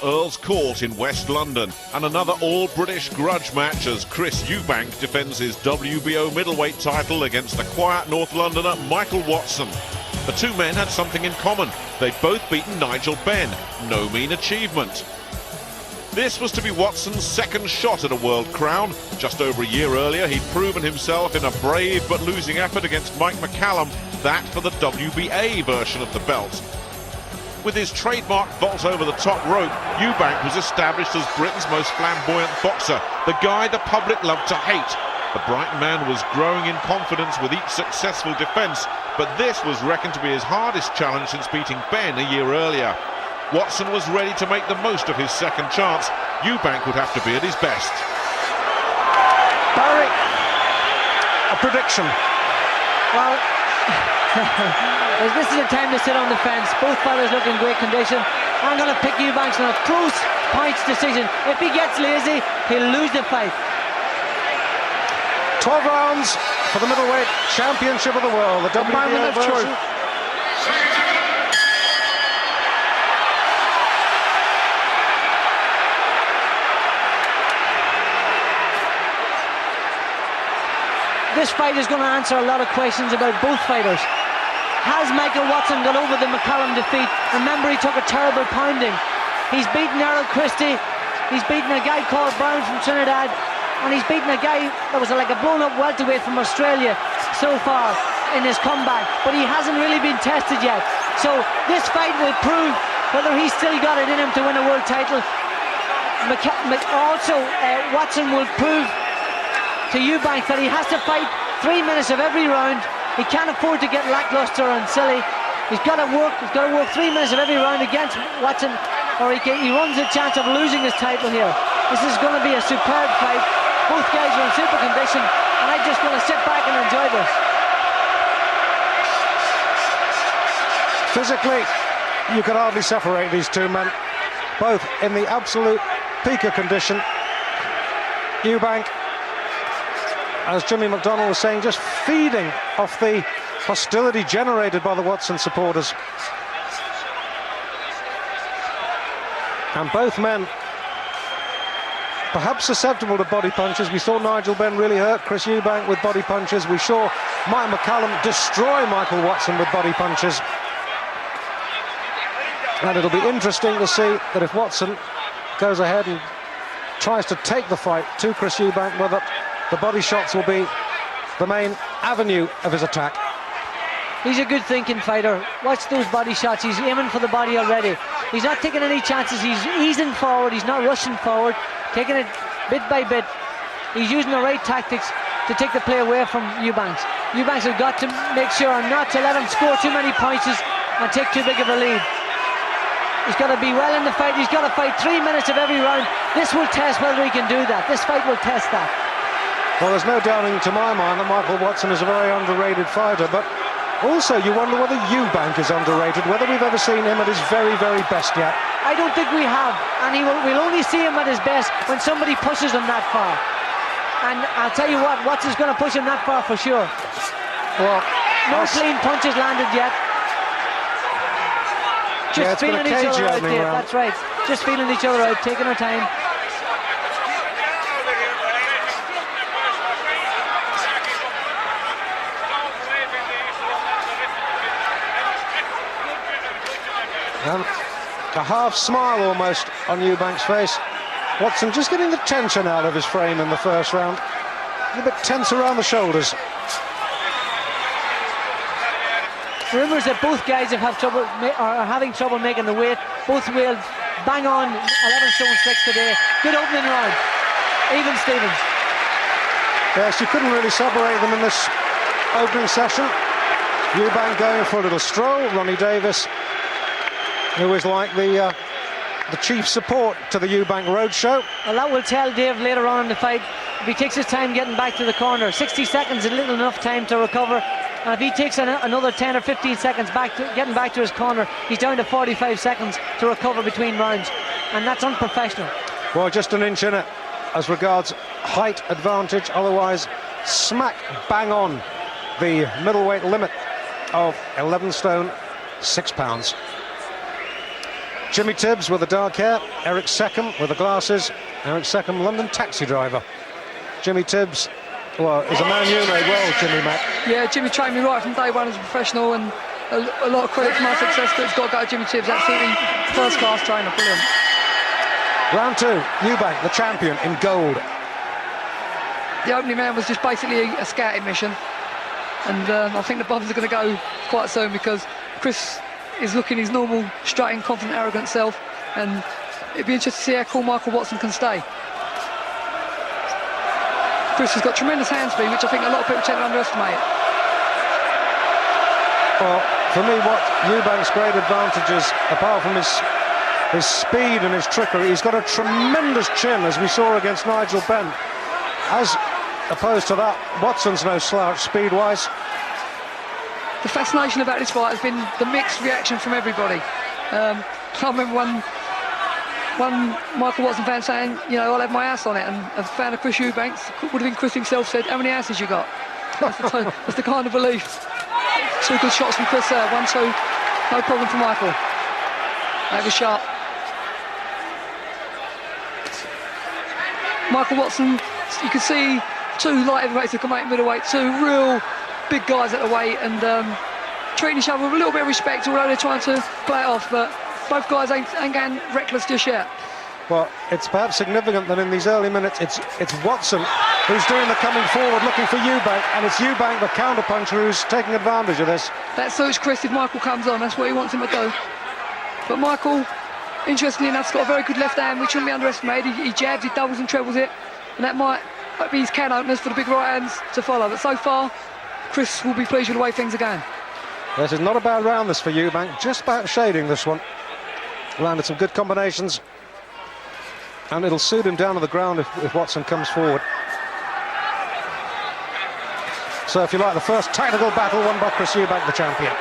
Earl's Court in West London, and another all-British grudge match as Chris Eubank defends his WBO middleweight title against the quiet North Londoner Michael Watson. The two men had something in common. They'd both beaten Nigel Benn. No mean achievement. This was to be Watson's second shot at a world crown. Just over a year earlier, he'd proven himself in a brave but losing effort against Mike McCallum, that for the WBA version of the belt. With his trademark vault over the top rope, Eubank was established as Britain's most flamboyant boxer, the guy the public loved to hate. The bright man was growing in confidence with each successful defence, but this was reckoned to be his hardest challenge since beating Benn a year earlier. Watson was ready to make the most of his second chance. Eubank would have to be at his best. Barry, a prediction? Well, this is a time to sit on the fence. Both fighters look in great condition. I'm going to pick Eubanks in a close points decision. If he gets lazy, he'll lose the fight. 12 rounds for the middleweight championship of the world, the WBO version. This fight is going to answer a lot of questions about both fighters. Has Michael Watson got over the McCallum defeat? Remember, he took a terrible pounding. He's beaten Errol Christie, he's beaten a guy called Brown from Trinidad, and he's beaten a guy that was like a blown-up welterweight from Australia so far in his comeback, but he hasn't really been tested yet. So this fight will prove whether he's still got it in him to win a world title. Watson will prove to Eubank that he has to fight 3 minutes of every round. He can't afford to get lackluster and silly. He's got to work 3 minutes of every round against Watson, or he runs a chance of losing his title here. This is going to be a superb fight. Both guys are in super condition, and I just want to sit back and enjoy this. Physically, you could hardly separate these two men, both in the absolute peak of condition. Eubank, as Jimmy McDonald was saying, just feeding off the hostility generated by the Watson supporters. And both men perhaps susceptible to body punches. We saw Nigel Benn really hurt Chris Eubank with body punches. We saw Mike McCallum destroy Michael Watson with body punches. And it'll be interesting to see that if Watson goes ahead and tries to take the fight to Chris Eubank, whether the body shots will be the main avenue of his attack. He's a good thinking fighter. Watch those body shots. He's aiming for the body already. He's not taking any chances. He's easing forward. He's not rushing forward, taking it bit by bit. He's using the right tactics to take the play away from Eubanks. Eubanks has got to make sure not to let him score too many punches and take too big of a lead. He's got to be well in the fight. He's got to fight 3 minutes of every round. This will test whether he can do that. This fight will test that. Well, there's no doubting to my mind that Michael Watson is a very underrated fighter, but also you wonder whether Eubank is underrated, whether we've ever seen him at his very, very best yet. I don't think we have, and we'll only see him at his best when somebody pushes him that far. And I'll tell you what, Watson's going to push him that far for sure. Well, no clean punches landed yet. Just feeling each other out there, that's right. Just feeling each other out, taking our time. A half smile almost on Eubank's face. Watson just getting the tension out of his frame in the first round. A bit tense around the shoulders. Rumours that both guys are having trouble making the weight. Both will bang on 11 stone 6 today. Good opening round. Even Stevens. Yes, you couldn't really separate them in this opening session. Eubank going for a little stroll. Ronnie Davis, who is like the chief support to the Eubank Roadshow. Well, that will tell Dave later on in the fight. If he takes his time getting back to the corner, 60 seconds is little enough time to recover. And if he takes another 10 or 15 seconds getting back to his corner, he's down to 45 seconds to recover between rounds. And that's unprofessional. Well, just an inch in it as regards height advantage. Otherwise, smack bang on the middleweight limit of 11 stone 6 pounds. Jimmy Tibbs with the dark hair, Eric Seckham with the glasses. Eric Seckham, London taxi driver. Jimmy Tibbs, well, is a man you know well, Jimmy, Matt. Yeah, Jimmy trained me right from day one as a professional, and a lot of credit for my success, but it's got to go to Jimmy Tibbs. Absolutely first-class trainer, brilliant. Round 2, Eubank, the champion, in gold. The opening round was just basically a scouting mission, and I think the bums are going to go quite soon, because Chris is looking his normal, strutting, confident, arrogant self, and it'd be interesting to see how cool Michael Watson can stay. Chris has got tremendous hand speed, which I think a lot of people tend to underestimate. Well, for me, what Eubank's great advantages, apart from his speed and his trickery, he's got a tremendous chin, as we saw against Nigel Benn. As opposed to that, Watson's no slouch speed-wise. The fascination about this fight has been the mixed reaction from everybody. I remember one Michael Watson fan saying, you know, I'll have my ass on it, and a fan of Chris Eubanks, would have been Chris himself, said, how many asses you got? That's the kind of belief. 2 good shots from Chris there, 1-2, no problem for Michael. That was sharp. Michael Watson, you can see 2 light heavyweights that come out middleweight, 2 real big guys at the weight, and treating each other with a little bit of respect, although they're trying to play it off, but both guys ain't going reckless just yet. Well, it's perhaps significant that in these early minutes it's Watson who's doing the coming forward, looking for Eubank, and it's Eubank, the counter-puncher, who's taking advantage of this. That suits Chris if Michael comes on, that's what he wants him to do. But Michael, interestingly enough, has got a very good left hand, which shouldn't be underestimated. He jabs, he doubles and trebles it, and that might be his can openers for the big right hands to follow. But so far, Chris will be pleased with the way things are going. This is not a bad round, this, for Eubank, just about shading this one. Landed some good combinations, and it'll suit him down to the ground if Watson comes forward. So, if you like, the first technical battle won by Chris Eubank, the champion.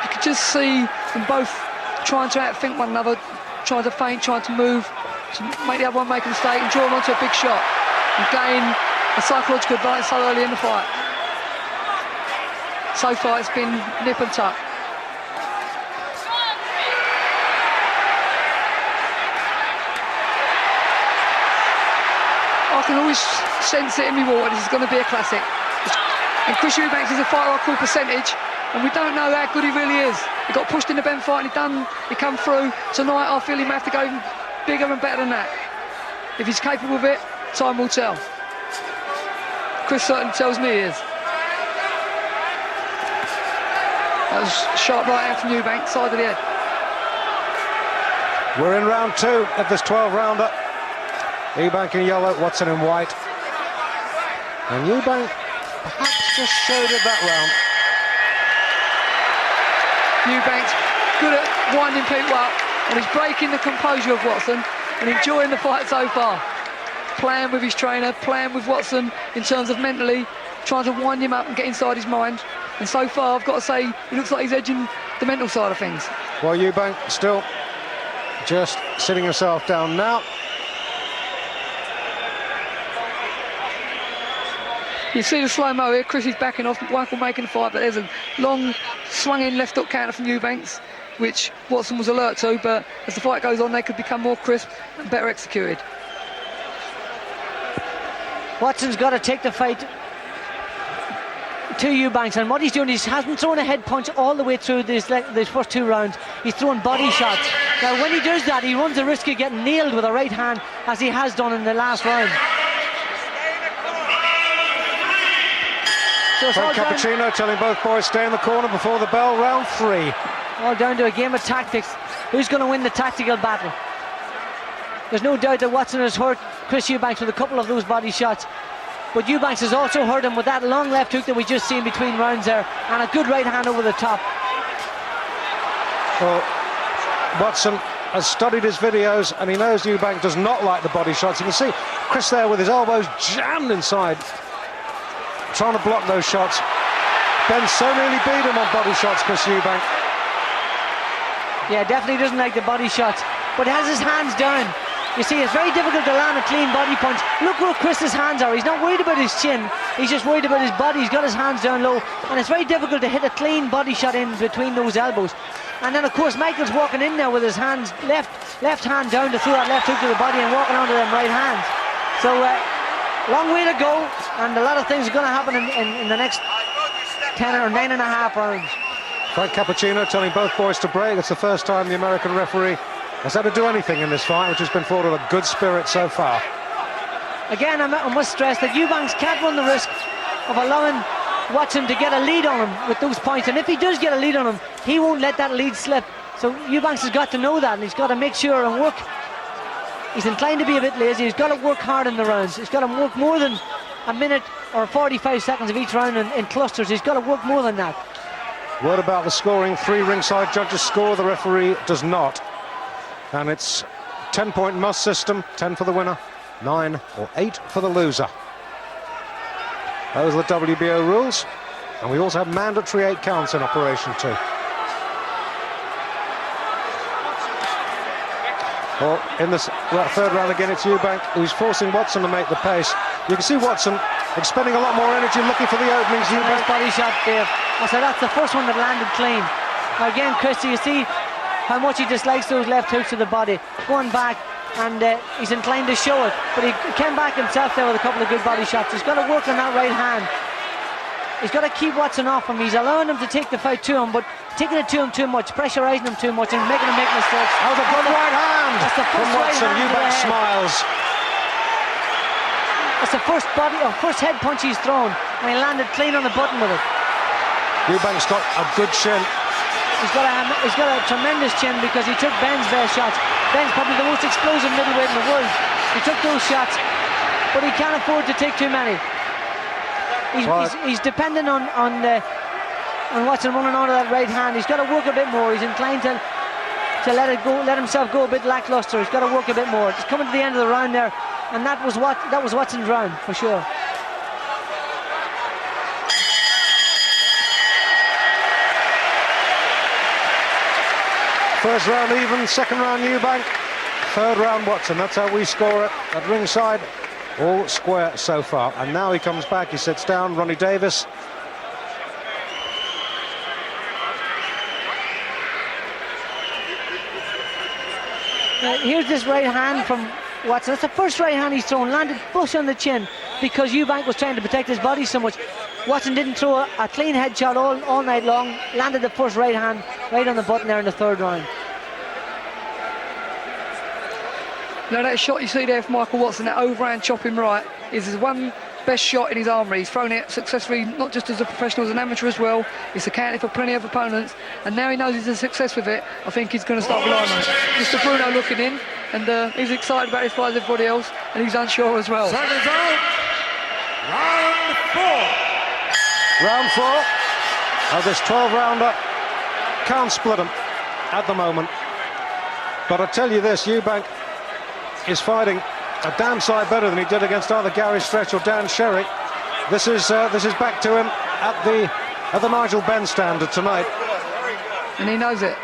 You could just see them both trying to outthink one another, trying to feint, trying to move, to make the other one make a mistake and draw him onto a big shot and gain a psychological advantage so early in the fight. So far it's been nip and tuck. I can always sense it in me water, this is going to be a classic. And Chris Eubanks is a fighter I call percentage, and we don't know how good he really is. He got pushed in the Benn fight and he come through. Tonight I feel he may have to go even bigger and better than that. If he's capable of it, time will tell. Chris certainly tells me he is. That was a sharp right hand from Eubank, side of the head. We're in round 2 of this 12-rounder. Eubank in yellow, Watson in white. And Eubank perhaps just showed it that round. Eubank's good at winding people up, and he's breaking the composure of Watson and enjoying the fight so far. Playing with his trainer, playing with Watson in terms of mentally, trying to wind him up and get inside his mind. And so far, I've got to say, he looks like he's edging the mental side of things. Well, Eubank still just sitting himself down now. You see the slow-mo here, Chris is backing off, Michael making the fight, but there's a long swung-in left hook counter from Eubanks, which Watson was alert to, but as the fight goes on, they could become more crisp and better executed. Watson's got to take the fight to Eubanks, and what he's doing is he hasn't thrown a head punch all the way through these first 2 rounds. He's throwing body shots. Now, when he does that, he runs the risk of getting nailed with a right hand, as he has done in the last round. So Frank Cappuccino telling both boys stay in the corner before the bell. Round 3. All down to a game of tactics. Who's going to win the tactical battle? There's no doubt that Watson has hurt Chris Eubanks with a couple of those body shots, but Eubanks has also hurt him with that long left hook that we just seen between rounds there, and a good right hand over the top. Well, Watson has studied his videos, and he knows Eubank does not like the body shots. You can see Chris there with his elbows jammed inside, trying to block those shots. Ben so nearly beat him on body shots, Chris Eubank. Yeah, definitely doesn't like the body shots, but has his hands down. You see, it's very difficult to land a clean body punch. Look where Chris's hands are. He's not worried about his chin. He's just worried about his body. He's got his hands down low. And it's very difficult to hit a clean body shot in between those elbows. And then, of course, Michael's walking in now with his hands, left hand down to throw that left hook to the body and walking onto them right hands. So, long way to go. And a lot of things are going to happen in the next 10 or 9.5 rounds. Frank Cappuccino telling both boys to break. It's the first time the American referee has had to do anything in this fight, which has been thought of a good spirit so far. Again, I must stress that Eubanks can't run the risk of allowing Watson to get a lead on him with those points. And if he does get a lead on him, he won't let that lead slip. So Eubanks has got to know that, and he's got to make sure and work. He's inclined to be a bit lazy. He's got to work hard in the rounds. He's got to work more than a minute or 45 seconds of each round in clusters. He's got to work more than that. Word about the scoring. 3 ringside judges score. The referee does not. And it's 10-point must system, 10 for the winner, 9 or 8 for the loser. Those are the WBO rules, and we also have mandatory 8 counts in operation too. Well, in this third round again, it's Eubank who's forcing Watson to make the pace. You can see Watson expending a lot more energy looking for the openings. Nice body shot, Dave. So that's the first one that landed clean. Now again, Christy, you see how much he dislikes those left hooks to the body. Going back, and he's inclined to show it, but he came back himself there with a couple of good body shots. He's got to work on that right hand. He's got to keep Watson off him. He's allowing him to take the fight to him, but taking it to him too much, pressurising him too much, and making him make mistakes. That was a good right hand that's the first from Watson. Right Eubank smiles. That's the first head punch he's thrown, and he landed clean on the button with it. Eubank's got a good chin. He's got a tremendous chin because he took Ben's best shots. Ben's probably the most explosive middleweight in the world. He took those shots, but he can't afford to take too many. He's dependent on Watson running onto that right hand. He's got to work a bit more. He's inclined to let himself go a bit lackluster. He's got to work a bit more. He's coming to the end of the round there, and that was Watson's round for sure. First round even, second round Eubank, third round Watson. That's how we score it at ringside. All square so far. And now he comes back, he sits down, Ronnie Davis. Here's this right hand from Watson. That's the first right hand he's thrown, landed flush on the chin because Eubank was trying to protect his body so much. Watson didn't throw a clean head shot all night long, landed the first right hand right on the button there in the third round. Now that shot you see there from Michael Watson, that overhand chopping right, is his one best shot in his armoury. He's thrown it successfully, not just as a professional, as an amateur as well. It's accounted for plenty of opponents, and now he knows he's a success with it. I think he's going to start relying on it. Mr. Bruno looking in, and he's excited about his fight as everybody else, and he's unsure as well. Seconds out. Round 4. Round 4 of this 12-rounder. Can't split them at the moment. But I tell you this, Eubank is fighting a damn sight better than he did against either Gary Stretch or Dan Sherry. This is back to him at the Nigel Benn standard tonight. And he knows it.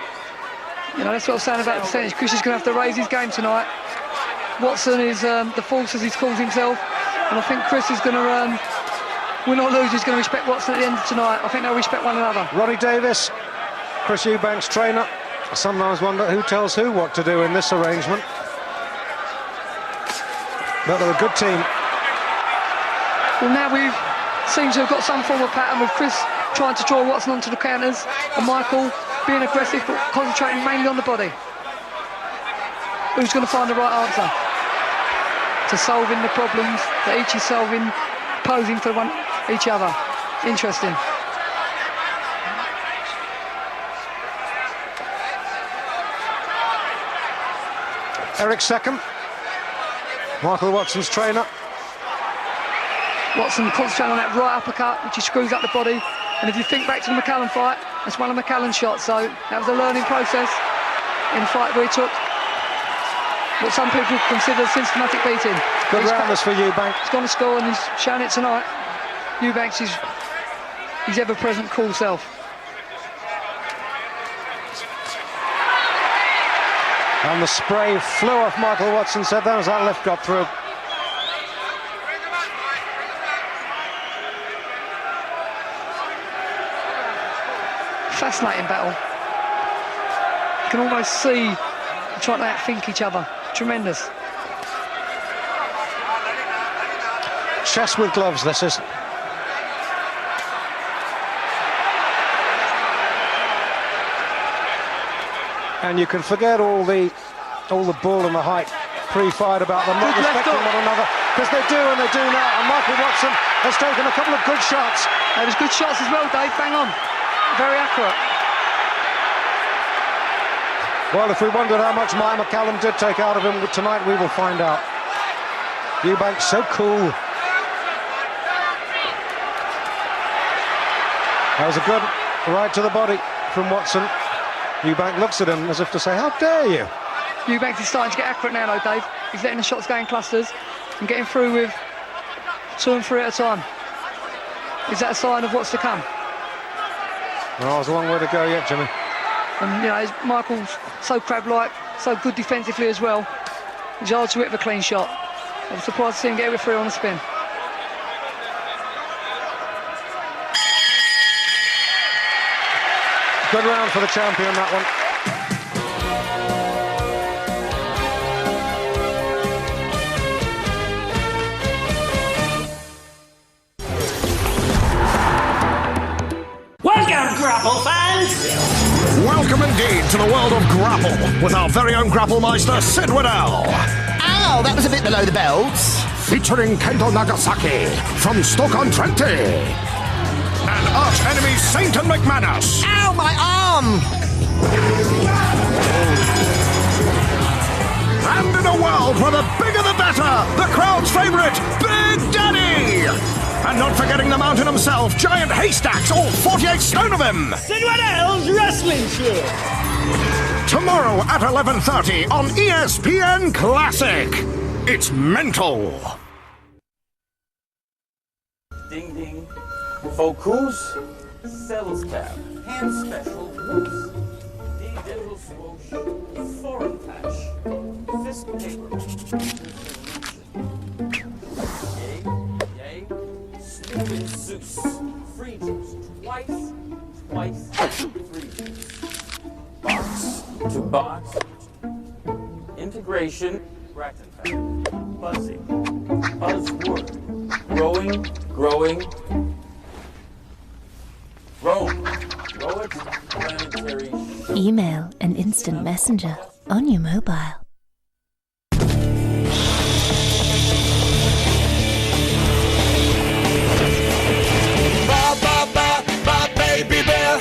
You know, that's what I'm saying about the percentage. Chris is going to have to raise his game tonight. Watson is the force, as he calls himself, and I think Chris is going to win or lose. He's going to respect Watson at the end of tonight. I think they'll respect one another. Ronnie Davis, Chris Eubank's trainer. I sometimes wonder who tells who what to do in this arrangement. But they're a good team. Well, now we seem to have got some form of pattern with Chris trying to draw Watson onto the counters and Michael being aggressive but concentrating mainly on the body. Who's going to find the right answer to solving the problems that each is solving, posing for each other? Interesting. Eric second. Michael Watson's trainer. Watson concentrating on that right uppercut, which he screws up the body. And if you think back to the McCallum fight, that's one of McCallum's shots. So that was a learning process in a fight where he took what some people consider a systematic beating. Good rounders for Eubank. He's gone to score and he's shown it tonight. Eubank's his ever-present cool self. And the spray flew off Michael Watson, said then as that lift got through. Fascinating battle. You can almost see them trying to outthink each other. Tremendous. Chess with gloves, this is. And you can forget all the bull and the hype pre-fight about them not respecting one another, because they do and they do now. And Michael Watson has taken a couple of good shots. It was good shots as well, Dave. Bang on. Very accurate. Well, if we wondered how much Mike McCallum did take out of him tonight, we will find out. Eubank so cool. That was a good right to the body from Watson. Eubank looks at him as if to say, how dare you? Eubank is starting to get accurate now, though, Dave. He's letting the shots go in clusters and getting through with 2 and 3 at a time. Is that a sign of what's to come? Well, there's a long way to go yet, Jimmy. And, you know, Michael's so crab-like, so good defensively as well. It's hard to hit with a clean shot. I'm surprised to see him get with 3 on the spin. Good round for the champion, that one. Welcome, Grapple fans! Welcome indeed to the world of grapple with our very own Grapplemeister, Sid Waddell. Ow, that was a bit below the belt. Featuring Kento Nagasaki from Stoke-on-Trent. And arch-enemy Sainton McManus. Ow, my arm! And in a world where the bigger the better, the crowd's favourite, Big Daddy! And not forgetting the mountain himself, Giant Haystacks, all 48 stone of him! Sid Waddell's Wrestling Show! Tomorrow at 11:30 on ESPN Classic. It's mental. Ding ding. Focus. Cells cap. Hand special. Whoops. D-dental swoosh. Foreign patch. Fist paper. Yay. Stupid Zeus. Free juice. Twice. Free juice. Box to box. Integration. Rectifier. Buzzing. Buzzword. Growing. Grow it. Planetary. Email and instant messenger on your mobile. Ba, baby bear.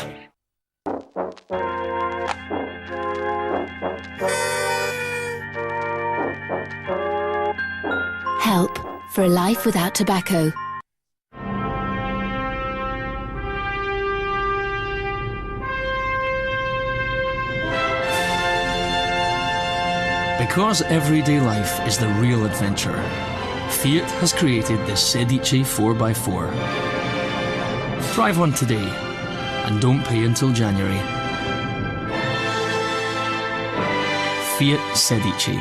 Help for a life without tobacco. Because everyday life is the real adventure, Fiat has created the Sedici 4x4. Drive one today and don't pay until January. Fiat Sedici,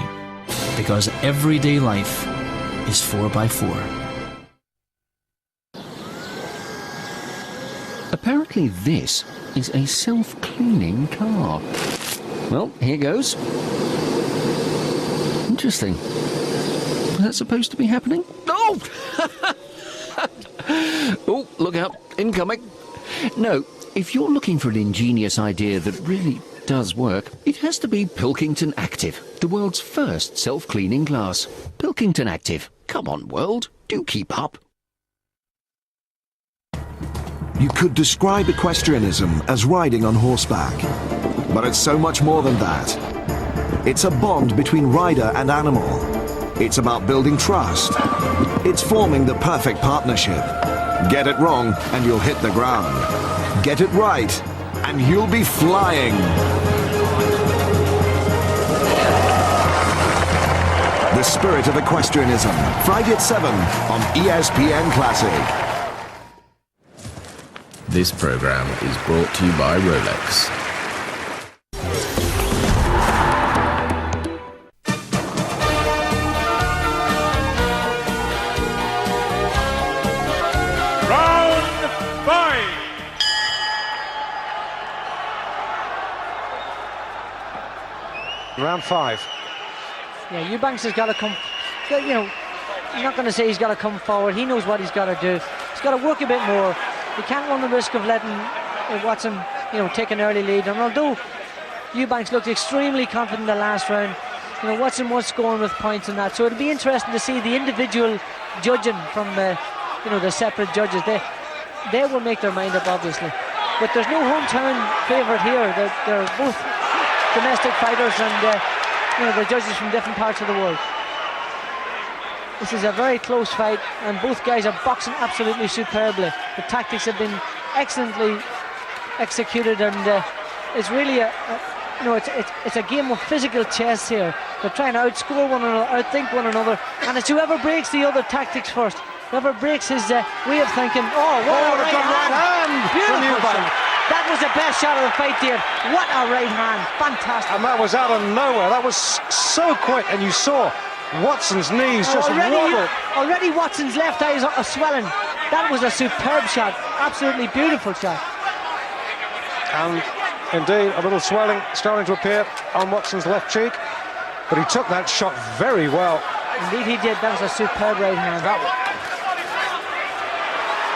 because everyday life is 4x4. Apparently this is a self-cleaning car. Well, here goes. Interesting. Is that supposed to be happening? Oh! Oh, look out. Incoming. No, if you're looking for an ingenious idea that really does work, it has to be Pilkington Active, the world's first self-cleaning glass. Pilkington Active. Come on, world. Do keep up. You could describe equestrianism as riding on horseback, but it's so much more than that. It's a bond between rider and animal. It's about building trust. It's forming the perfect partnership. Get it wrong and you'll hit the ground. Get it right and you'll be flying. The Spirit of Equestrianism, Friday at 7 on ESPN Classic. This program is brought to you by Rolex. Round 5. Yeah, Eubanks has got to come, you know, I'm not going to say he's got to come forward. He knows what he's got to do. He's got to work a bit more. He can't run the risk of letting Watson, you know, take an early lead. And although Eubanks looked extremely confident in the last round, you know, Watson was scoring with points and that. So it'll be interesting to see the individual judging from you know, the separate judges. They will make their mind up, obviously. But there's no hometown favourite here. They're both domestic fighters, and you know, the judges from different parts of the world. This is a very close fight, and both guys are boxing absolutely superbly. The tactics have been excellently executed, and it's really you know, it's a game of physical chess here. They're trying to outscore one another, outthink one another, and it's whoever breaks the other tactics first, whoever breaks his way of thinking. Oh, what a right hand! Beautiful shot. That was the best shot of the fight, Dave. What a right hand! Fantastic. And that was out of nowhere. That was so quick, and you saw Watson's knees just wobble. Already Watson's left eye is swelling. That was a superb shot. Absolutely beautiful shot. And indeed, a little swelling starting to appear on Watson's left cheek. But he took that shot very well. Indeed he did. That was a superb right hand.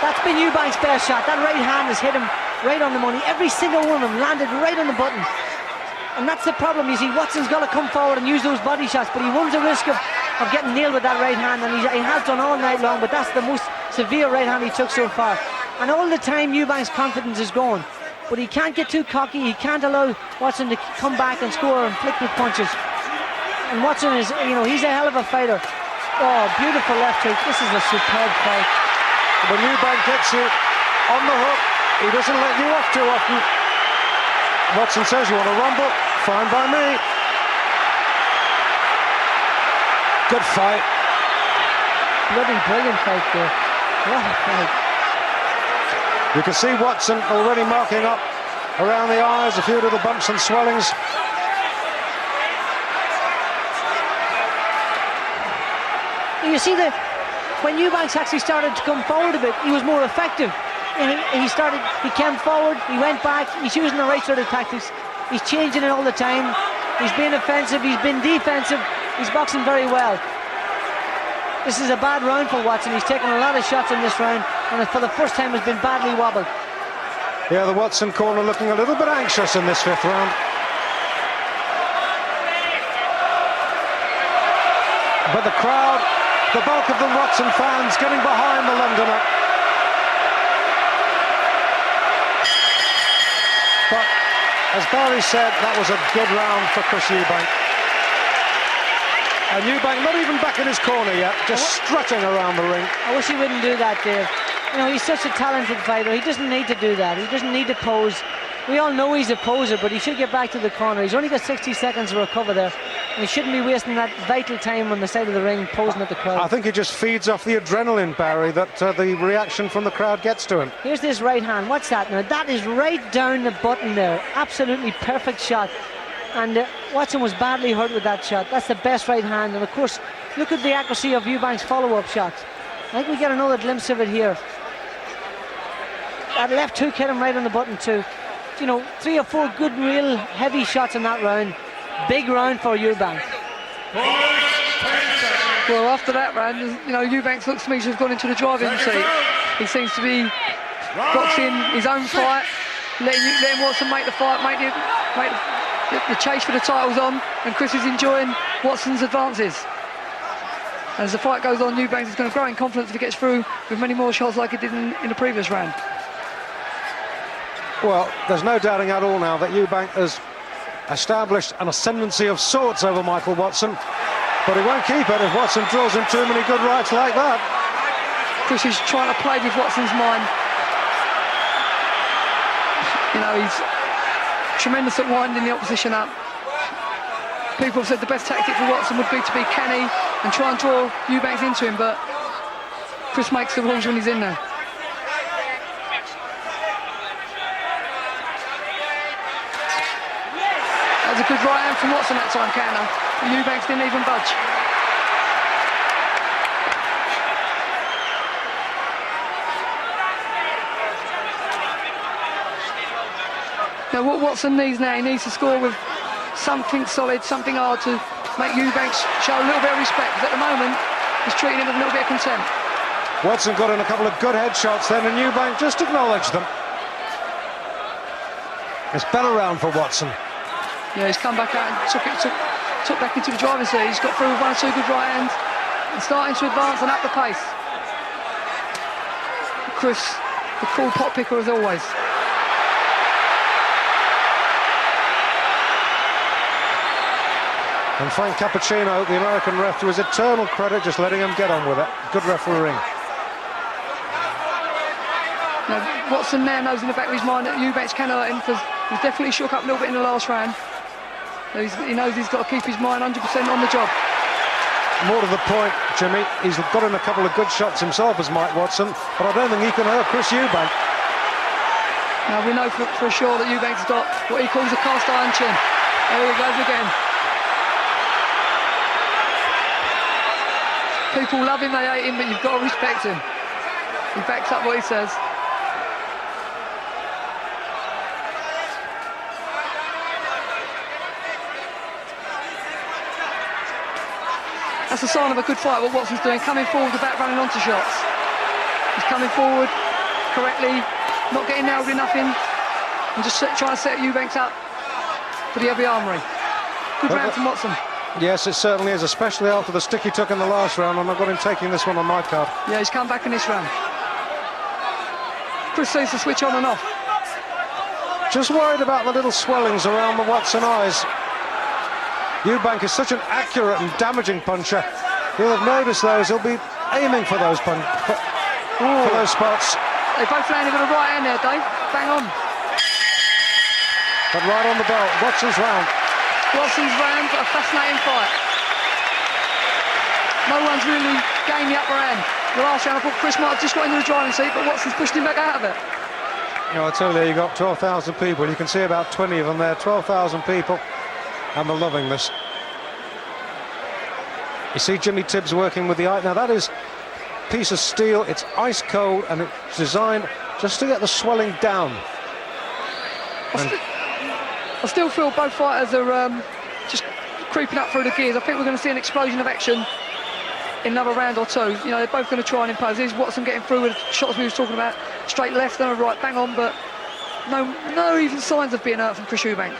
That's been Eubank's best shot. That right hand has hit him right on the money. Every single one of them landed right on the button. And that's the problem. You see, Watson's got to come forward and use those body shots, but he runs the risk of getting nailed with that right hand, and he has done all night long, but that's the most severe right hand he took so far. And all the time Eubank's confidence is gone, but he can't get too cocky. He can't allow Watson to come back and score and flick with punches. And Watson is, you know, he's a hell of a fighter. Oh, beautiful left hook. This is a superb fight. When Eubank gets you on the hook, he doesn't let you off too often. Watson says, you want to rumble? Fine by me. Good fight. Bloody brilliant fight there. What a fight. You can see Watson already marking up around the eyes, a few little bumps and swellings. You see that when Eubanks actually started to come forward a bit, he was more effective. And he came forward, he went back, he's using the right sort of tactics, he's changing it all the time, he's been offensive, he's been defensive, he's boxing very well. This is a bad round for Watson. He's taken a lot of shots in this round, and for the first time has been badly wobbled. Yeah, the Watson corner looking a little bit anxious in this 5th round. But the crowd, the bulk of the Watson fans getting behind the Londoner. But as Barry said, that was a good round for Chris Eubank. And Eubank not even back in his corner yet, just strutting around the ring. I wish he wouldn't do that, Dave. You know, he's such a talented fighter. He doesn't need to do that. He doesn't need to pose. We all know he's a poser, but he should get back to the corner. He's only got 60 seconds to recover there. And he shouldn't be wasting that vital time on the side of the ring posing at the crowd. I think he just feeds off the adrenaline, Barry, that the reaction from the crowd gets to him. Here's this right hand. What's that now? That is right down the button there. Absolutely perfect shot. And Watson was badly hurt with that shot. That's the best right hand. And of course, look at the accuracy of Eubank's follow-up shots. I think we get another glimpse of it here. That left hook hit him right on the button too. You know, 3 or 4 good, real heavy shots in that round. Big round for Eubank. Well, after that round, you know, Eubank looks to me to have gone into the driving seat. He seems to be boxing his own fight, letting Watson make the fight, make the chase for the titles on, and Chris is enjoying Watson's advances. As the fight goes on, Eubank is going to grow in confidence if he gets through with many more shots like he did in the previous round. Well, there's no doubting at all now that Eubank has established an ascendancy of sorts over Michael Watson, but he won't keep it if Watson draws him too many good rights like that. Chris is trying to play with Watson's mind. You know, he's tremendous at winding the opposition up. People have said the best tactic for Watson would be to be canny and try and draw Eubanks into him, but Chris makes the rules when he's in there. That was a good right hand from Watson that time, counter. And Eubanks didn't even budge. Now what Watson needs now, he needs to score with something solid, something hard to make Eubank show a little bit of respect. Because at the moment, he's treating him with a little bit of contempt. Watson got in a couple of good headshots then, and Eubank just acknowledged them. It's better round for Watson. Yeah, he's come back out and took back into the driving seat. He's got through with 1 or 2 good right hands and starting to advance and up the pace. Chris, the cool pot picker as always. And Frank Cappuccino, the American ref, to his eternal credit, just letting him get on with it. Good refereeing. Now, Watson now knows in the back of his mind that Eubanks can hurt him, because he's definitely shook up a little bit in the last round. He knows he's got to keep his mind 100% on the job. More to the point, Jimmy, he's got in a couple of good shots himself as Mike Watson, but I don't think he can hurt Chris Eubank. Now, we know for sure that Eubank's got what he calls a cast iron chin. There he goes again. People love him, they hate him, but you've got to respect him. He backs up what he says. That's a sign of a good fight, what Watson's doing, coming forward without running onto shots. He's coming forward correctly, not getting nailed in nothing, and just trying to set Eubanks up for the heavy armoury. Good round from Watson. Yes, it certainly is, especially after the stick he took in the last round, and I've got him taking this one on my card. Yeah, he's come back in this round. Chris seems to switch on and off. Just worried about the little swellings around the Watson eyes. Eubank is such an accurate and damaging puncher. He'll have noticed those. He'll be aiming for those for those spots. They both landed with a right hand there, Dave. Bang on. But right on the belt. Watson's round. Watson's round, but a fascinating fight. No one's really gained the upper hand. The last round, I thought Chris might have just got into the driving seat, but Watson's pushed him back out of it. You know, I tell you, you got 12,000 people. You can see about 20 of them there. 12,000 people. And they're loving this. You see Jimmy Tibbs working with the eye. Now that is a piece of steel. It's ice cold, and it's designed just to get the swelling down. I still feel both fighters are just creeping up through the gears. I think we're going to see an explosion of action in another round or two. You know, they're both going to try and impose. Here's Watson getting through with shots we were talking about. Straight left and a right, bang on, but no even signs of being hurt from Chris Eubank.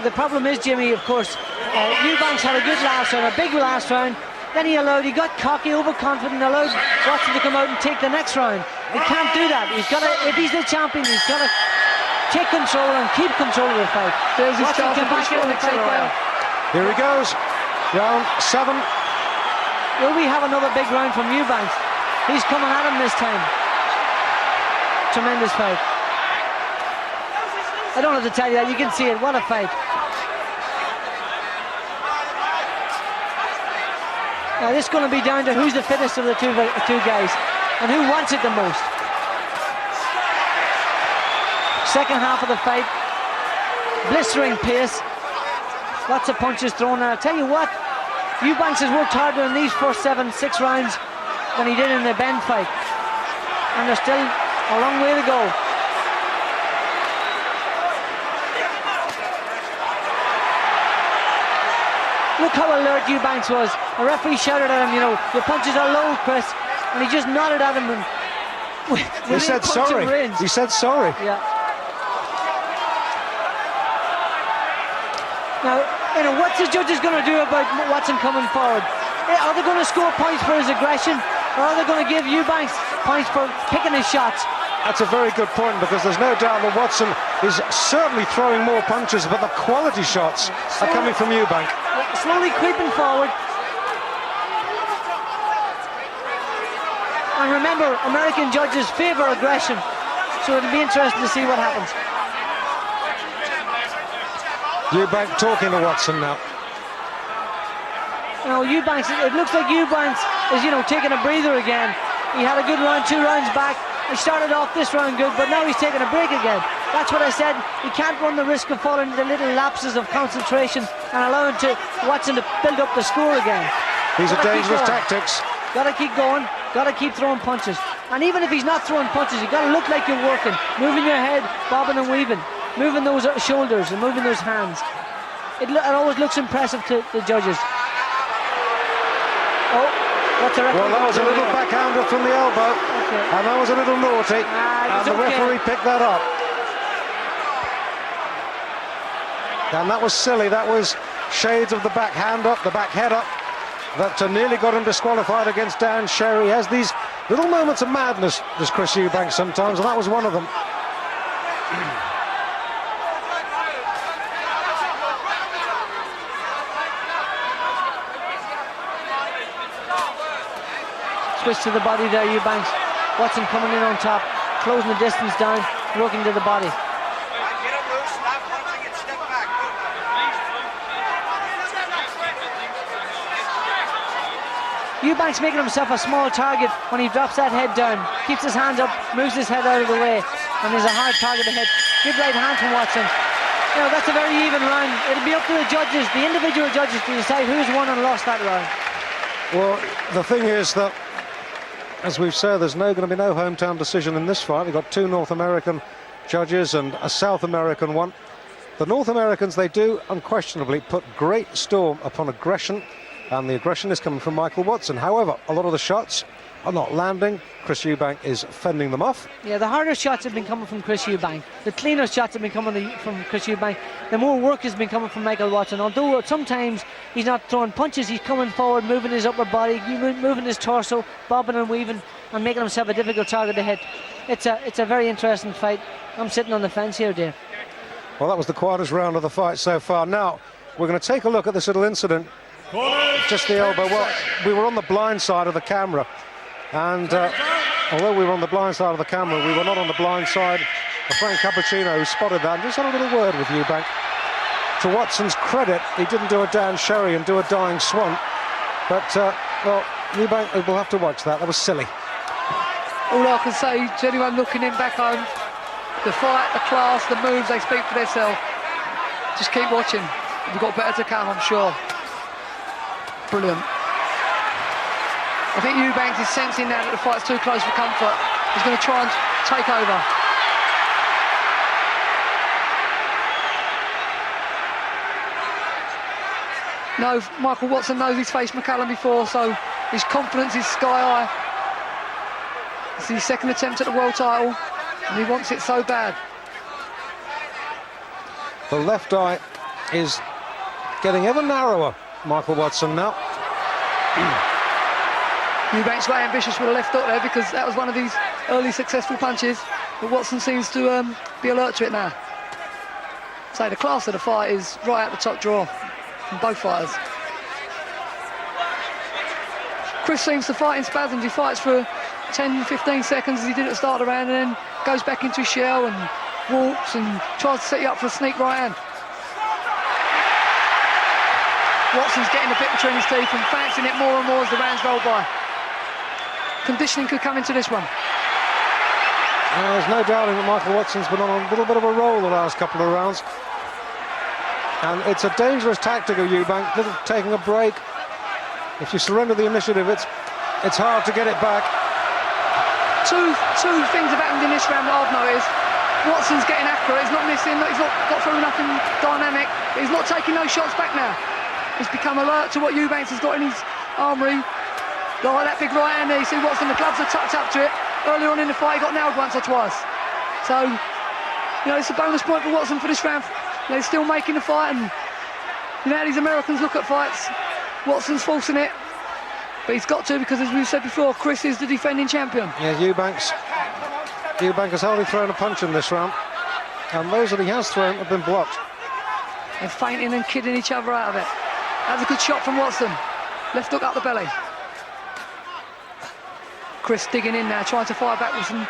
The problem is, Jimmy, of course, Eubanks had a good last round, a big last round. Then he got cocky, overconfident, allowed Watson to come out and take the next round. He can't do that. He's got to, if he's the champion, he's got to take control and keep control of the fight. There's his chance to back in the fight well. Here he goes. Round 7. Will we have another big round from Eubanks? He's coming at him this time. Tremendous fight. I don't have to tell you that. You can see it. What a fight. Now this is going to be down to who's the fittest of the two guys and who wants it the most. Second half of the fight, blistering pace, lots of punches thrown. And I'll tell you what, Eubanks has worked harder in these first 7-6 rounds than he did in the Bend fight, and there's still a long way to go. Look how alert Eubanks was. The referee shouted at him, you know, your punches are low, Chris, and he just nodded at him. And he said sorry. Range. He said sorry. Yeah. Now, you know, what's the judges going to do about Watson coming forward? Are they going to score points for his aggression, or are they going to give Eubanks points for picking his shots? That's a very good point, because there's no doubt that Watson is certainly throwing more punches, but the quality shots are coming from Eubank. Slowly creeping forward. And remember, American judges favour aggression, so it'll be interesting to see what happens. Eubank talking to Watson now. You know, Eubanks, it looks like Eubanks is, you know, taking a breather again. He had a good round 2 rounds back. He started off this round good, but now he's taking a break again. That's what I said. He can't run the risk of falling into little lapses of concentration and allowing Watson to build up the score again. These are dangerous tactics. Got to keep going. Got to keep throwing punches. And even if he's not throwing punches, you got to look like you're working, moving your head, bobbing and weaving. moving those shoulders and moving those hands. It always looks impressive to the judges. Oh, what's the referee? Well, that was a little backhander from the elbow, and that was a little naughty, and the referee picked that up. And that was silly. That was shades of the backhand up, the back head up, that nearly got him disqualified against Dan Sherry. He has these little moments of madness, does Chris Eubank sometimes, and that was one of them. Switch to the body there, Eubanks. Watson coming in on top, closing the distance down, working to the body. Eubanks making himself a small target when he drops that head down, keeps his hands up, moves his head out of the way, and there's a hard target ahead. Good right hand from Watson. You know, that's a very even round. It'll be up to the judges, the individual judges, to decide who's won and lost that round. Well, the thing is that, as we've said, there's going to be no hometown decision in this fight. We've got two North American judges and a South American one. The North Americans, they do unquestionably put great store upon aggression, and the aggression is coming from Michael Watson. However, a lot of the shots are not landing. Chris Eubank is fending them off. Yeah, the harder shots have been coming from Chris Eubank. The cleaner shots have been coming from Chris Eubank. The more work has been coming from Michael Watson. Although sometimes he's not throwing punches, he's coming forward, moving his upper body, moving his torso, bobbing and weaving, and making himself a difficult target to hit. It's a very interesting fight. I'm sitting on the fence here, Dave. Well, that was the quietest round of the fight so far. Now, we're going to take a look at this little incident. Just the elbow. Well, we were on the blind side of the camera, and although we were on the blind side of the camera, we were not on the blind side of Frank Cappuccino, who spotted that and just had a little word with Eubank. To Watson's credit, he didn't do a Dan Sherry and do a dying swan, but well, Eubank will have to watch that. That was silly. All I can say to anyone looking in back home, the fight, the class, the moves, they speak for themselves. Just keep watching. We've got better to come, I'm sure. Brilliant. I think Eubanks is sensing now that the fight's too close for comfort. He's going to try and take over. No, Michael Watson knows he's faced McCallum before, so his confidence is sky high. It's his second attempt at the world title, and he wants it so bad. The left eye is getting ever narrower, Michael Watson now. Eubanks very ambitious with a left hook there, because that was one of these early successful punches, but Watson seems to be alert to it now. So the class of the fight is right at the top draw from both fighters. Chris seems to fight in spasms. He fights for 10-15 seconds as he did at the start of the round, and then goes back into his shell and walks and tries to set you up for a sneak right hand. Watson's getting a bit between his teeth and fancying it more and more as the rounds roll by. Conditioning could come into this one. There's no doubting that Michael Watson's been on a little bit of a roll the last couple of rounds. And it's a dangerous tactic of Eubank, little taking a break. If you surrender the initiative, it's hard to get it back. Two things have happened in this round that I've noticed. Watson's getting accurate, he's not missing, he's not got through nothing dynamic, but he's not taking those shots back now. He's become alert to what Eubanks has got in his armoury. Like that big right hand there, you see Watson, the gloves are tucked up to it. Earlier on in the fight, he got nailed once or twice. So, you know, it's a bonus point for Watson for this round. You know, he's still making the fight, and you know how these Americans look at fights. Watson's forcing it, but he's got to, because as we've said before, Chris is the defending champion. Yeah, Eubank has hardly thrown a punch in this round, and those that he has thrown have been blocked. They're feinting and kidding each other out of it. That's a good shot from Watson. Left hook up the belly. Chris digging in now, trying to fire back with some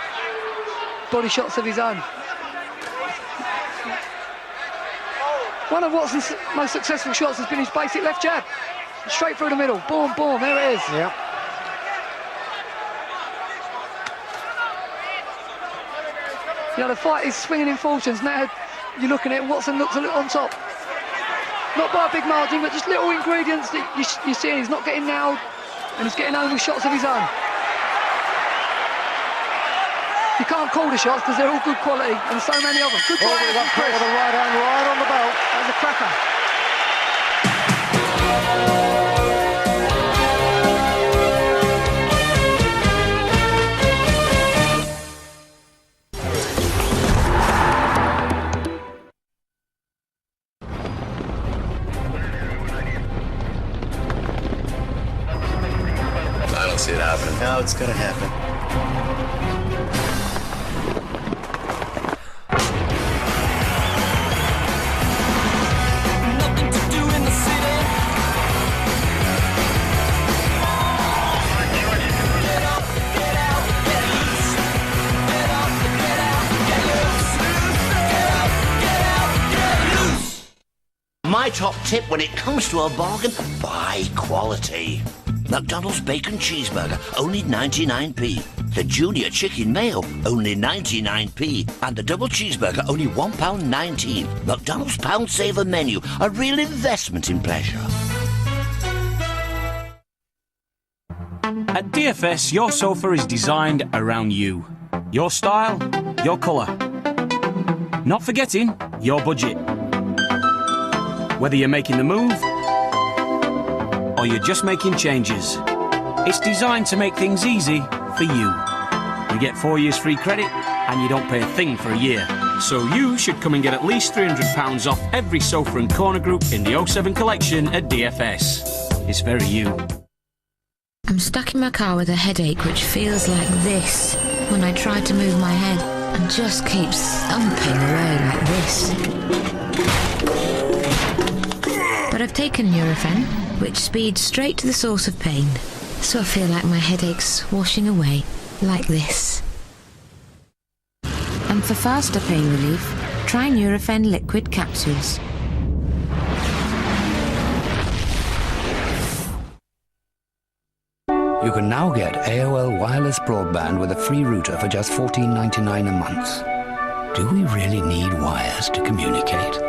body shots of his own. One of Watson's most successful shots has been his basic left jab. Straight through the middle. Boom, boom, there it is. Yeah. You know, the fight is swinging in fortunes. Now you're looking at it, Watson looks a little on top. Not by a big margin, but just little ingredients that you're seeing. He's not getting nailed, and he's getting home with shots of his own. You can't call the shots because they're all good quality, and so many of them. Good Oh, try he got from caught Chris. with a right hand right on the belt. That was a cracker. I don't see it happening. No, it's gonna happen. My top tip when it comes to a bargain, buy quality. McDonald's Bacon Cheeseburger, only 99p. The Junior Chicken Mayo, only 99p. And the Double Cheeseburger, only £1.19. McDonald's Pound Saver menu, a real investment in pleasure. At DFS, your sofa is designed around you. Your style, your colour. Not forgetting your budget. Whether you're making the move or you're just making changes, it's designed to make things easy for you. You get 4 years free credit and you don't pay a thing for a year. So you should come and get at least £300 off every sofa and corner group in the 07 collection at DFS. It's very you. I'm stuck in my car with a headache which feels like this when I try to move my head and just keeps thumping away like this. But I've taken Nurofen, which speeds straight to the source of pain, so I feel like my headache's washing away like this. And for faster pain relief, try Nurofen liquid capsules. You can now get AOL wireless broadband with a free router for just $14.99 a month. Do we really need wires to communicate?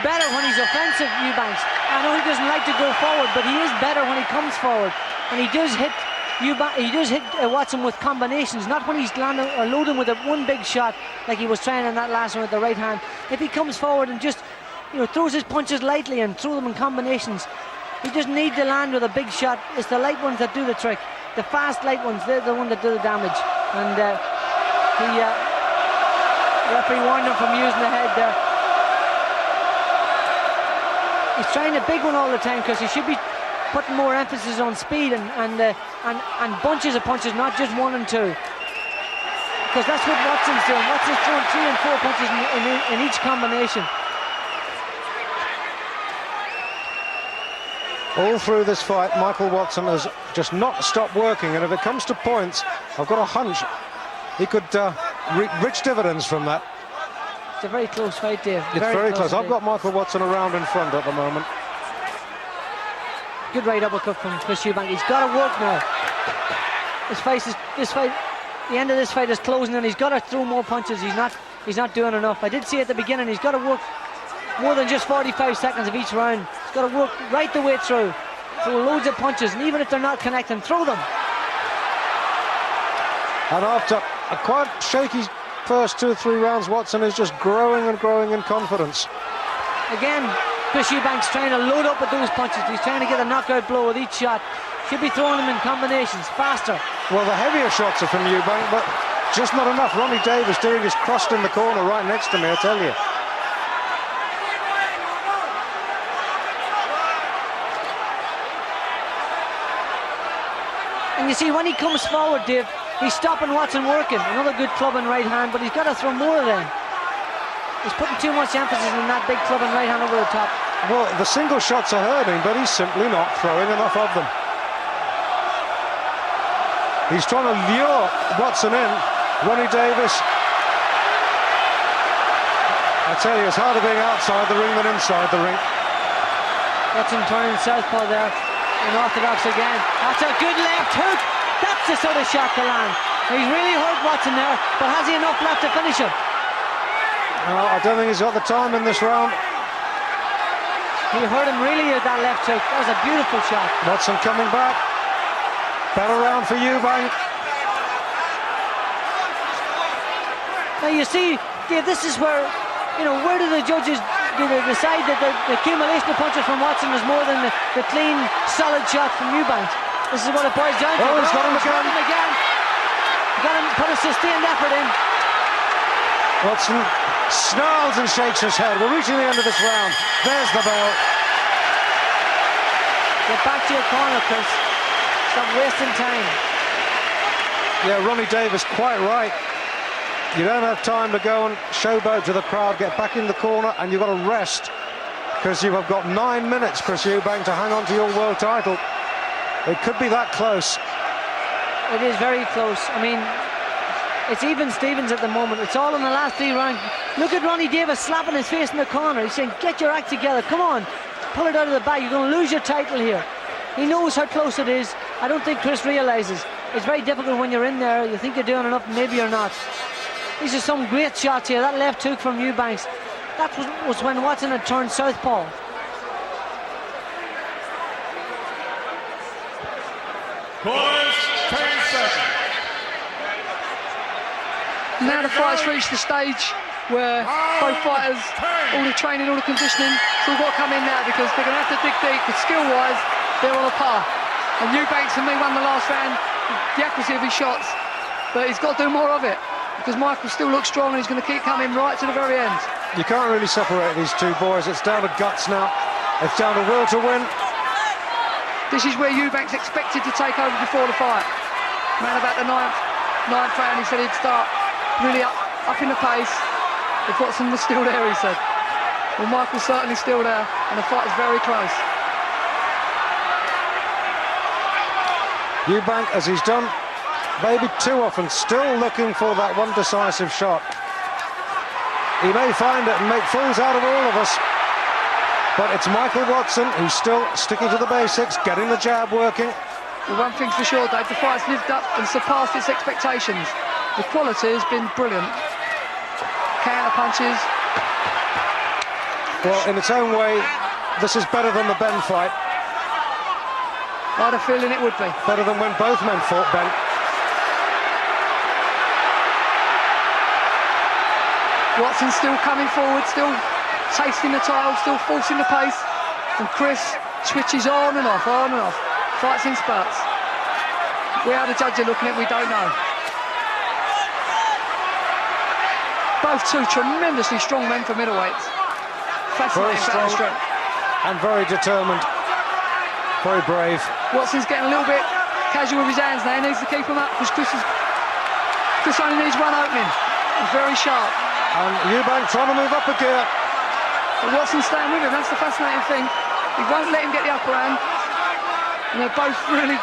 Better when he's offensive, Eubanks. I know he doesn't like to go forward, but he is better when he comes forward, and he does hit Watson with combinations, not when he's landing or loading with one big shot like he was trying in that last one with the right hand. If he comes forward and just throws his punches lightly and throw them in combinations, he doesn't need to land with a big shot. It's the light ones that do the trick. The fast light ones, they're the ones that do the damage. And the referee warned him from using the head there. He's trying a big one all the time because he should be putting more emphasis on speed and bunches of punches, not just one and two. Because that's what Watson's doing. Watson's throwing 3 and 4 punches in each combination. All through this fight, Michael Watson has just not stopped working, and if it comes to points, I've got a hunch he could reap rich dividends from that. It's a very close fight, Dave. It's very close. I've got Michael Watson around in front at the moment. Good right uppercut from Chris Eubank. He's got to work now. The end of this fight is closing, and he's got to throw more punches. He's not doing enough. I did see at the beginning he's got to work more than just 45 seconds of each round. He's got to work right the way through. Throw loads of punches, and even if they're not connecting, throw them. And after a quite shaky first 2 or 3 rounds, Watson is just growing and growing in confidence. Again, Chris Eubank's trying to load up with those punches. He's trying to get a knockout blow with each shot. Should be throwing them in combinations, faster. Well, the heavier shots are from Eubank, but just not enough. Ronnie Davis doing his crossed in the corner right next to me, I tell you. And you see, when he comes forward, Dave, he's stopping Watson working. Another good club and right hand, but he's got to throw more then. He's putting too much emphasis on that big club and right hand over the top. Well, the single shots are hurting, but he's simply not throwing enough of them. He's trying to lure Watson in. Ronnie Davis. I tell you, it's harder being outside the ring than inside the ring. Watson turning southpaw there. Unorthodox again. That's a good left hook. That's the sort of shot to land. He's really hurt Watson there, but has he enough left to finish him? No, I don't think he's got the time in this round. He hurt him really at that left hook. That was a beautiful shot. Watson coming back. Better round for Eubank. Now you see, Dave, this is where, where do the judges decide that the accumulation of punches from Watson is more than the clean, solid shot from Eubank? This is what it boils down to. Oh, he's got him again. Got him, put a sustained effort in. Watson snarls and shakes his head. We're reaching the end of this round. There's the bell. Get back to your corner, Chris. Stop wasting time. Yeah, Ronnie Davis quite right. You don't have time to go and showboat to the crowd. Get back in the corner, and you've got to rest, because you have got 9 minutes, Chris Eubank, to hang on to your world title. It could be that close. It is very close. I mean, it's even Stevens at the moment. It's all in the last 3 rounds. Look at Ronnie Davis slapping his face in the corner. He's saying, get your act together. Come on. Pull it out of the bag. You're going to lose your title here. He knows how close it is. I don't think Chris realises. It's very difficult when you're in there. You think you're doing enough, maybe you're not. These are some great shots here. That left hook from Eubanks. That was when Watson had turned southpaw. Boys, 10 seconds. Now the fight's reached the stage where both fighters, all the training, all the conditioning, it's all got to come in now, because they're going to have to dig deep, because skill-wise, they're on a par. And Eubanks and me won the last round, the accuracy of his shots, but he's got to do more of it, because Michael still looks strong and he's going to keep coming right to the very end. You can't really separate these two boys. It's down to guts now. It's down to will to win. This is where Eubanks expected to take over before the fight. Around about the ninth round, he said he'd start really up in the pace. If Watson was still there, he said. Well, Michael's certainly still there, and the fight is very close. Eubank, as he's done maybe too often, still looking for that one decisive shot. He may find it and make fools out of all of us, but it's Michael Watson who's still sticking to the basics, getting the jab working. Well, one thing's for sure, Dave, the fight's lived up and surpassed its expectations. The quality has been brilliant. Counter punches. Well, in its own way, this is better than the Ben fight. I had a feeling it would be. Better than when both men fought Ben. Watson's still coming forward, still tasting the title, still forcing the pace. And Chris switches on and off, on and off. Fights in spurts. We are the judge are looking at, we don't know. Both two tremendously strong men for middleweights. Fascinating battle strength. And very determined. Very brave. Watson's getting a little bit casual with his hands now. He needs to keep them up, because Chris only needs one opening. He's very sharp. And Eubank trying to move up a gear. But Watson's staying with him, that's the fascinating thing. He won't let him get the upper hand. And they're both really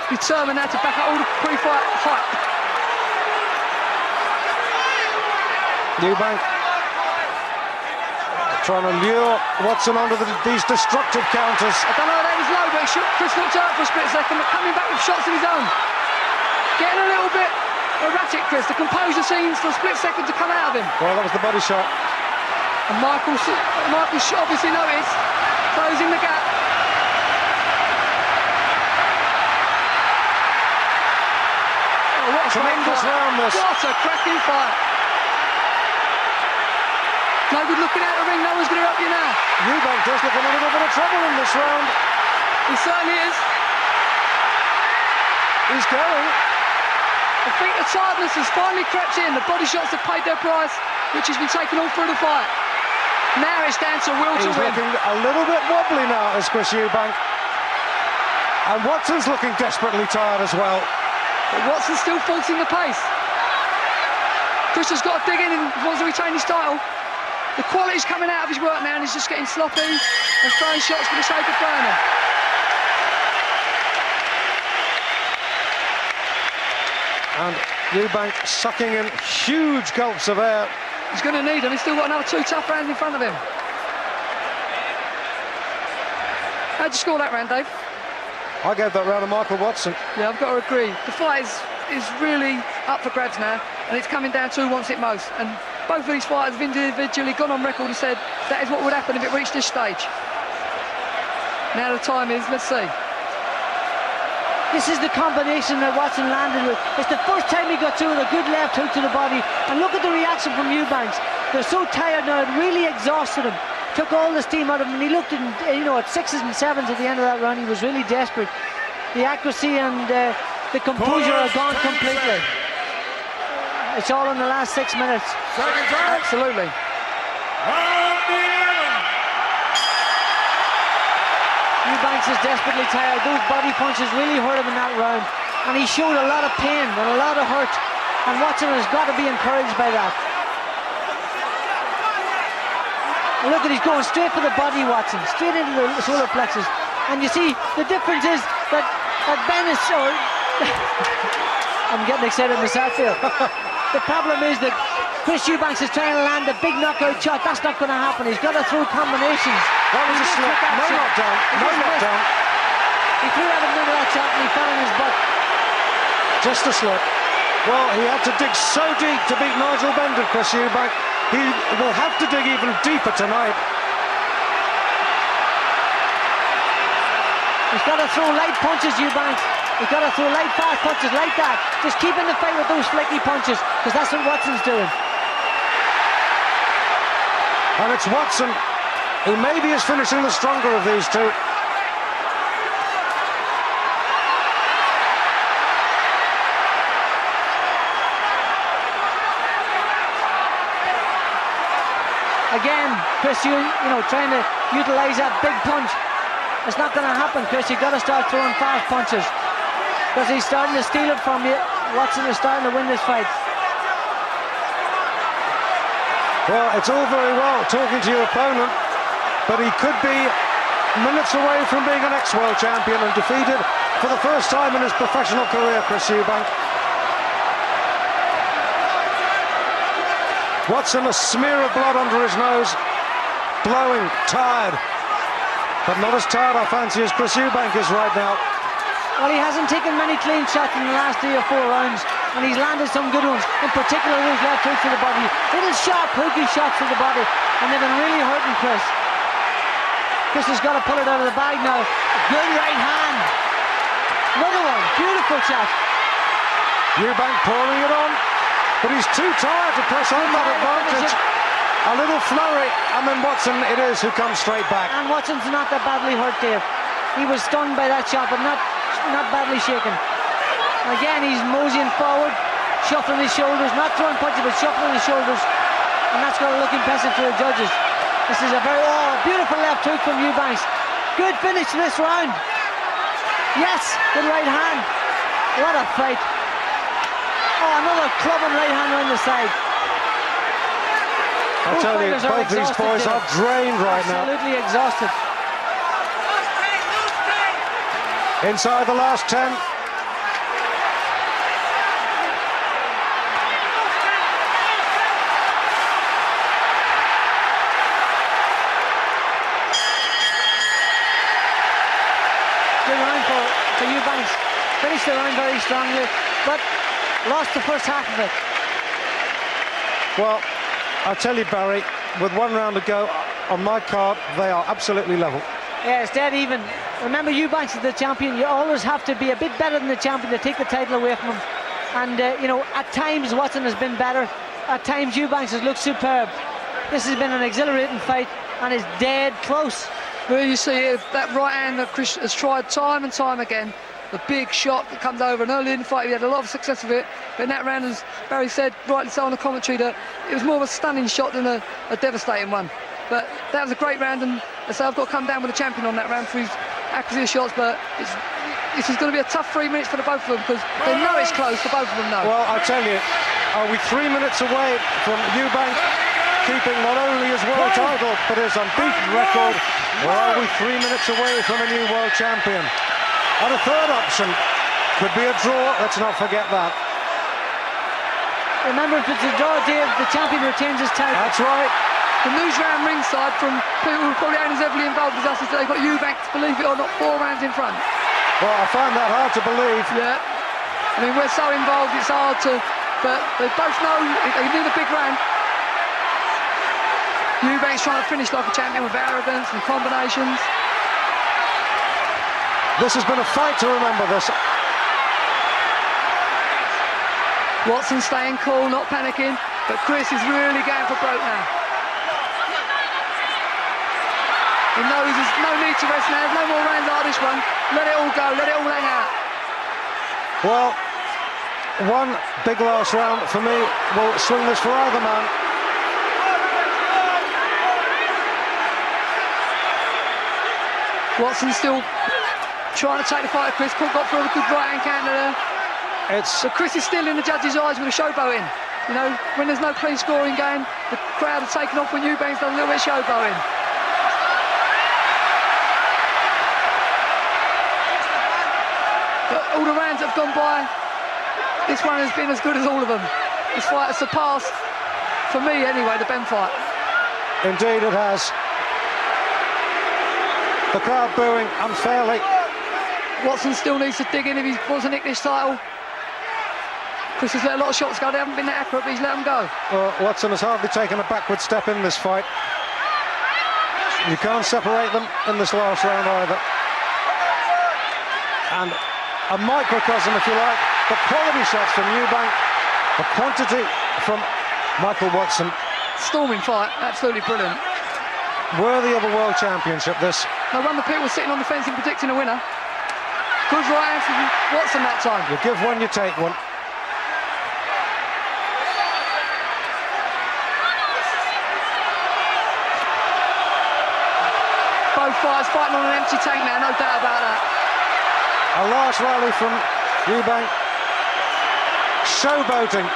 determined now to back up all the pre-fight hype. Eubank trying to lure Watson onto these destructive counters. I don't know if that was low, but Chris looked out for a split second, but coming back with shots of his own. Getting a little bit erratic, Chris. The composure seems for a split second to come out of him. Well, that was the body shot. And Michael obviously noticed, closing the gap. Oh, what a tremendous round this. What a cracking fight. No good looking out the ring, no one's going to help you now. Eubank does look in a little bit of trouble in this round. He certainly is. He's going. I think the tiredness has finally crept in. The body shots have paid their price, which has been taken all through the fight. Now it's down to will to win. He's looking a little bit wobbly now, as Chris Eubank. And Watson's looking desperately tired as well. But Watson's still forcing the pace. Chris has got to dig in and wants to retain his title. The quality's coming out of his work now, and he's just getting sloppy and throwing shots for the sake of throwing them. And Eubank sucking in huge gulps of air. He's going to need them. He's still got another 2 tough rounds in front of him. How'd you score that round, Dave? I gave that round to Michael Watson. Yeah, I've got to agree. The fight is is really up for grabs now, and it's coming down to who wants it most. And both of these fighters have individually gone on record and said that is what would happen if it reached this stage. Now the time is, let's see. This is the combination that Watson landed with. It's the first time he got through with a good left hook to the body. And look at the reaction from Eubanks. They're so tired now, it really exhausted him. Took all the steam out of him, and he looked at, at 6s and 7s at the end of that round. He was really desperate. The accuracy and the composure are gone completely. It's all in the last 6 minutes. Absolutely. Eubanks is desperately tired. Those body punches really hurt him in that round, and he showed a lot of pain and a lot of hurt, and Watson has got to be encouraged by that. Look at, he's going straight for the body, Watson, straight into the solar plexus. And you see, the difference is that Ben is so... I'm getting excited myself here. The problem is that Chris Eubanks is trying to land a big knockout shot. That's not going to happen. He's got to throw combinations. That was a slip. No knockdown. No knockdown. He threw out another that shot and he fell on his butt. Just a slip. Well, he had to dig so deep to beat Nigel Benn, Chris Eubank. He will have to dig even deeper tonight. He's got to throw light punches, Eubanks. He's got to throw light, fast punches like that. Just keep in the fight with those flicky punches, because that's what Watson's doing. And it's Watson who maybe is finishing the stronger of these two. Again, Chris, trying to utilise that big punch. It's not going to happen, Chris. You've got to start throwing fast punches, because he's starting to steal it from you. Watson is starting to win this fight. Well, it's all very well talking to your opponent, but he could be minutes away from being an ex-world champion and defeated for the first time in his professional career, Chris Eubank. Watson, a smear of blood under his nose, blowing, tired, but not as tired, I fancy, as Chris Eubank is right now. Well, he hasn't taken many clean shots in the last 3 or 4 rounds, and he's landed some good ones, in particular those left hooks to the body. Little sharp, hooky shots to the body, and they've been really hurting Chris. Chris has got to pull it out of the bag now. Good right hand. Another one, beautiful shot. Eubank pouring it on, but he's too tired to press on that advantage. A little flurry, and then Watson it is who comes straight back. And Watson's not that badly hurt, Dave. He was stunned by that shot, but not badly shaken. Again, he's moseying forward, shuffling his shoulders, not throwing punches, but shuffling his shoulders, and that's going to look impressive to the judges. This is a very beautiful left hook from Eubanks. Good finish to this round. Yes, good right hand. What a fight. Oh, another clubbing right hand on the side. I tell you, both these boys are drained right now. Absolutely exhausted. Inside the last 10. Good round for Eubanks. Finished the round very strongly, but lost the first half of it. Well, I tell you, Barry, with 1 round to go on my card, they are absolutely level. Yeah, it's dead even. Remember, Eubanks is the champion. You always have to be a bit better than the champion to take the title away from him. And, at times Watson has been better. At times Eubanks has looked superb. This has been an exhilarating fight, and it's dead close. Well, you see that right hand that Chris has tried time and time again. The big shot that comes over, and early in the fight he had a lot of success with it. But in that round, as Barry said, rightly so on the commentary, that it was more of a stunning shot than a devastating one. But that was a great round, and so I've got to come down with the champion on that round for his accuracy of shots. But this is going to be a tough 3 minutes for the both of them, because they know it's close, the both of them know. Well, I tell you, are we 3 minutes away from Eubank keeping not only his world title, but his unbeaten record? Or are we 3 minutes away from a new world champion? And a third option could be a draw. Let's not forget that. Remember, if it's a draw, Dave, the champion retains his title. That's right. The news round ringside from people who probably aren't as heavily involved as us is that they've got Eubank, believe it or not, 4 rounds in front. Well, I find that hard to believe. Yeah. I mean, we're so involved, it's hard to... But they both know they need a big round. Eubank's trying to finish like a champion with arrogance and combinations. This has been a fight to remember, this. Watson staying cool, not panicking, but Chris is really going for broke now. He knows there's no need to rest now, there's no more rounds like this one. Let it all go, let it all hang out. Well, one big last round for me will swing this for either man. Watson still trying to take the fight to Chris. Cook got through a good right-hand counter there. But Chris is still in the judges' eyes with a showboating. You know, when there's no clean scoring game, the crowd are taken off when Eubank's done a little bit of showboating. But all the rounds that have gone by, this one has been as good as all of them. This fight has surpassed, for me anyway, the Ben fight. Indeed it has. The crowd booing unfairly. Watson still needs to dig in if he wants to nick this title. Chris has let a lot of shots go. They haven't been that accurate, but he's let them go. Well, Watson has hardly taken a backward step in this fight. You can't separate them in this last round either. And a microcosm, if you like, the quality shots from Eubank, the quantity from Michael Watson. Storming fight, absolutely brilliant. Worthy of a world championship, this. No wonder people were sitting on the fence and predicting a winner. Good right hand from Watson that time. You give one, you take one. Both fighters fighting on an empty tank now, no doubt about that. A last rally from Eubank. Showboating.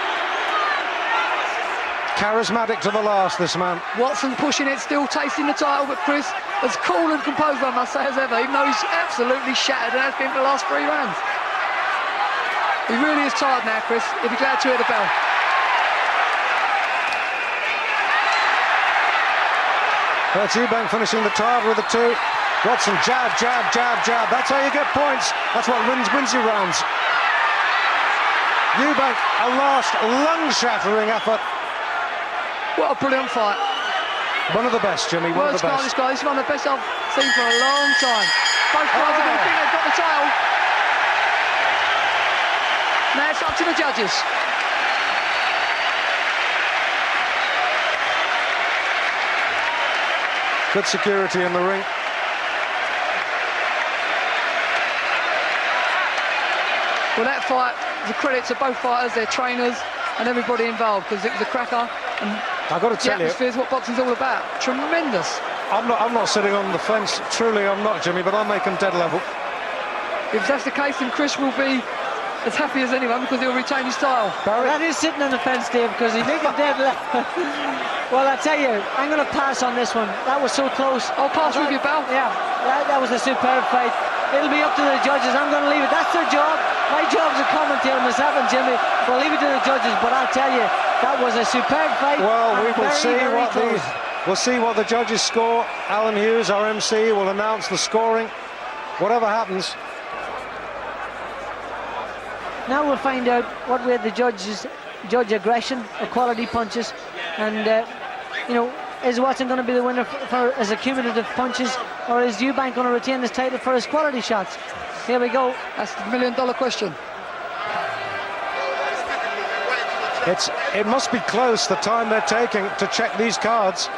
Charismatic to the last, this man. Watson pushing it, still tasting the title, but Chris as cool and composed, I must say, as ever, even though he's absolutely shattered and has been for the last 3 rounds. He really is tired now, Chris. He'll be glad to hear the bell. That's Eubank finishing the title with a 2. Watson, jab, jab, jab, jab. That's how you get points. That's what wins you rounds. Eubank, a last lung-shattering effort. What a brilliant fight. One of the best, Jimmy, one of the best. This guy. This is one of the best I've seen for a long time. Both guys are going to think they've got the title. Now it's up to the judges. Good security in the ring. Well, that fight is a credit to both fighters, their trainers, and everybody involved, because it was a cracker. And I've got to tell you, the atmosphere is what boxing's all about. Tremendous. I'm not sitting on the fence. Truly, I'm not, Jimmy, but I'll make them dead level. If that's the case, then Chris will be as happy as anyone because he'll retain his title. That is sitting on the fence, Dave, because he's making dead level. Well, I tell you, I'm going to pass on this one. That was so close. I'll pass with you, pal. Yeah, that was a superb fight. It'll be up to the judges. I'm going to leave it. That's their job. My job's a commentator, myself and Jimmy. We'll leave it to the judges, but I'll tell you, that was a superb fight. Well, we will see we'll see what the judges score. Alan Hughes, our MC, will announce the scoring. Whatever happens. Now we'll find out what way the judges judge aggression, equality punches, and is Watson going to be the winner for his accumulative punches, or is Eubank going to retain his title for his quality shots? Here we go. That's the $1 million question. It must be close, the time they're taking to check these cards.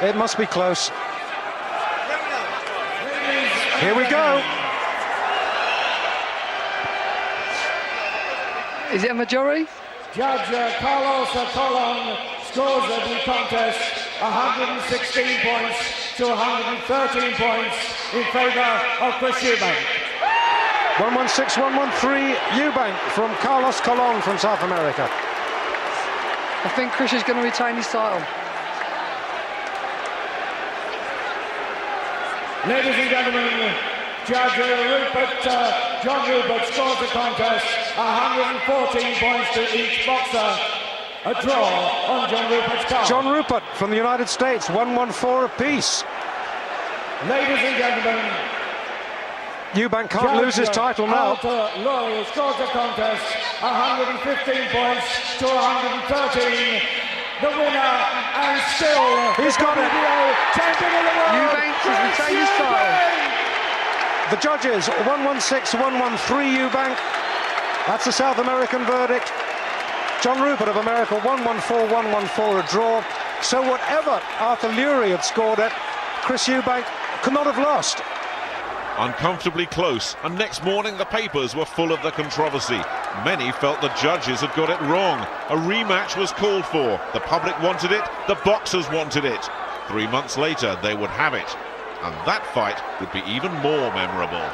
It must be close. Here we go. Is it a majority? Judge Carlos Colon scores the contest 116 points to 113 points in favour of Chris Eubank. 116-113 Eubank from Carlos Colon from South America. I think Chris is going to retain his title. Ladies and gentlemen, Judge John Rupert scores the contest 114 points to each boxer. A draw on John Rupert's card. John Rupert from the United States, 114 apiece. Ladies and gentlemen, Eubank can't lose his title now. Laurie scores the contest, 115 points to 113. The winner, and still he's got it. Champion of the world. Eubank has retained his title. The judges 116-113 Eubank. That's the South American verdict. John Rupert of America 114-114, a draw. So whatever Arthur Lurie had scored at, Chris Eubank could not have lost. Uncomfortably close, and next morning the papers were full of the controversy. Many felt the judges had got it wrong. A rematch was called for. The public wanted it, the boxers wanted it. 3 months later they would have it, and that fight would be even more memorable.